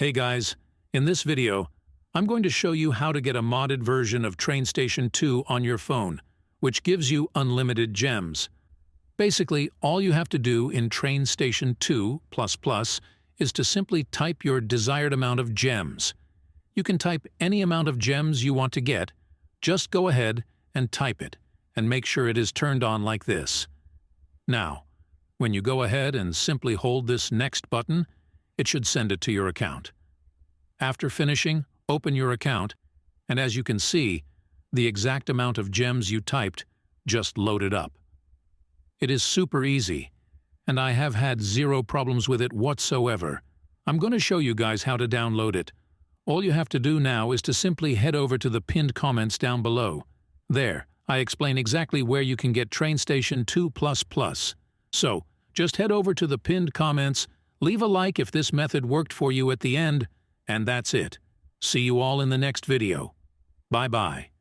Hey guys, in this video, I'm going to show you how to get a modded version of Train Station 2 on your phone, which gives you unlimited gems. Basically, all you have to do in Train Station 2++ is to simply type your desired amount of gems. You can type any amount of gems you want to get, just go ahead and type it, and make sure it is turned on like this. Now, when you go ahead and simply hold this Next button, it should send it to your account. After finishing, open your account, and as you can see, the exact amount of gems you typed just loaded up. It is super easy, and I have had zero problems with it whatsoever. I'm going to show you guys how to download it. All you have to do now is to simply head over to the pinned comments down below. There, I explain exactly where you can get Train Station 2++. So, just head over to the pinned comments, leave a like if this method worked for you at the end, and that's it. See you all in the next video. Bye-bye.